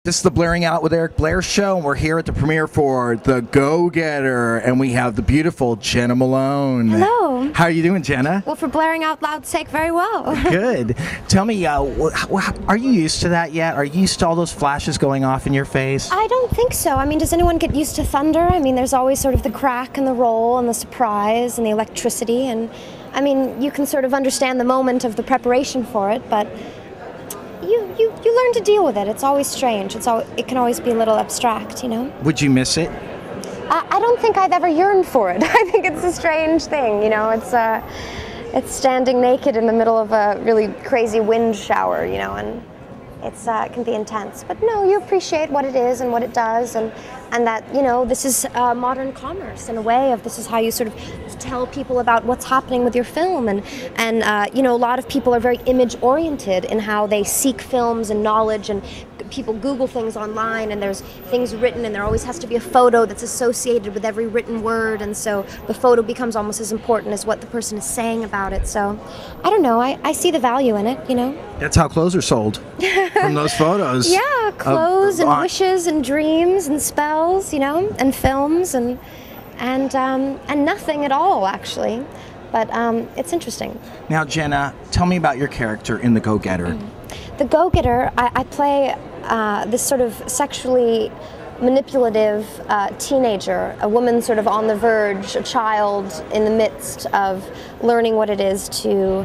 This is the Blairing Out with Eric Blair show, and we're here at the premiere for The Go-Getter, and we have the beautiful Jenna Malone. Hello. How are you doing, Jenna? Well, for blaring out loud's sake, very well. Good. Tell me, are you used to that yet? Are you used to all those flashes going off in your face? I don't think so. I mean, does anyone get used to thunder? I mean, there's always sort of the crack and the roll and the surprise and the electricity, and I mean, you can sort of understand the moment of the preparation for it, but you learn to deal with it. It's always strange. It can always be a little abstract, you know? Would you miss it? I don't think I've ever yearned for it. I think it's a strange thing, you know? It's standing naked in the middle of a really crazy wind shower, you know, and it can be intense. But no, you appreciate what it is and what it does, and that, you know, this is modern commerce in a way of this is how you sort of tell people about what's happening with your film, and you know, a lot of people are very image oriented in how they seek films and knowledge, and people Google things online, and there's things written, and there always has to be a photo that's associated with every written word, and so the photo becomes almost as important as what the person is saying about it. So I don't know, I see the value in it, you know. That's how clothes are sold, from those photos. Yeah, clothes and wishes and dreams and spells, you know, and films and nothing at all, actually. But it's interesting. Now, Jenna, tell me about your character in The Go-Getter. The Go-Getter, I play this sort of sexually manipulative teenager, a woman sort of on the verge, a child in the midst of learning what it is to,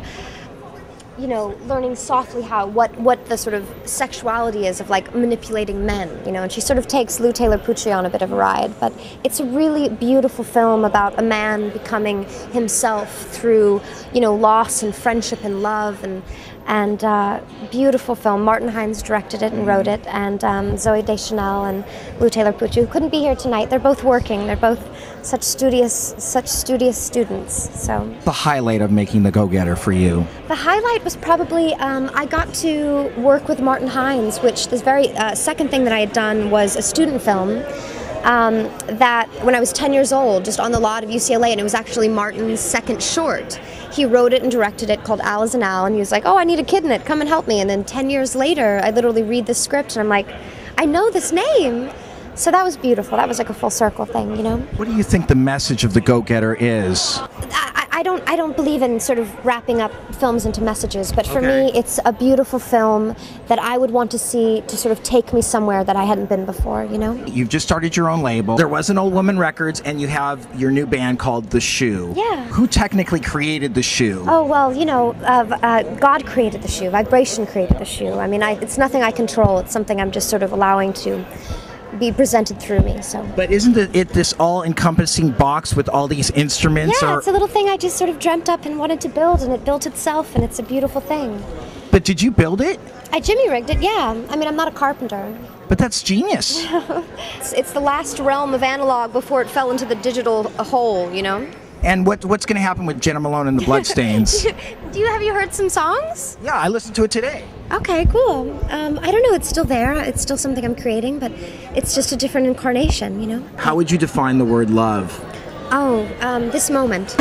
you know, learning softly what the sort of sexuality is of like manipulating men, you know, and she sort of takes Lou Taylor Pucci on a bit of a ride, but it's a really beautiful film about a man becoming himself through, you know, loss and friendship and love, and beautiful film. Martin Hines directed it and wrote it, and Zooey Deschanel and Lou Taylor Pucci, who couldn't be here tonight. They're both working. They're both such studious students. So the highlight of making The Go-Getter for you? The highlight was probably I got to work with Martin Hines, which the very second thing that I had done was a student film that when I was 10 years old, just on the lot of UCLA, and it was actually Martin's second short. He wrote it and directed it, called Al is an Al, and he was like, oh, I need a kid in it, come and help me. And then 10 years later, I literally read the script, and I'm like, I know this name. So that was beautiful. That was like a full circle thing, you know? What do you think the message of The Go-Getter is? I don't believe in sort of wrapping up films into messages, but for me, it's a beautiful film that I would want to see to sort of take me somewhere that I hadn't been before, you know? You've just started your own label. There was an Old Woman Records, and you have your new band called The Shoe. Yeah. Who technically created The Shoe? Oh, well, you know, God created The Shoe. Vibration created The Shoe. I mean, it's nothing I control. It's something I'm just sort of allowing to be presented through me. So. But isn't it this all-encompassing box with all these instruments? Yeah, it's a little thing I just sort of dreamt up and wanted to build, and it built itself, and it's a beautiful thing. But did you build it? I Jimmy rigged it, yeah. I mean, I'm not a carpenter. But that's genius. It's the last realm of analog before it fell into the digital hole, you know? And what's going to happen with Jenna Malone and the Bloodstains? Have you heard some songs? Yeah, I listened to it today. Okay, cool. I don't know, it's still there. It's still something I'm creating, but it's just a different incarnation, you know? How would you define the word love? Oh, this moment.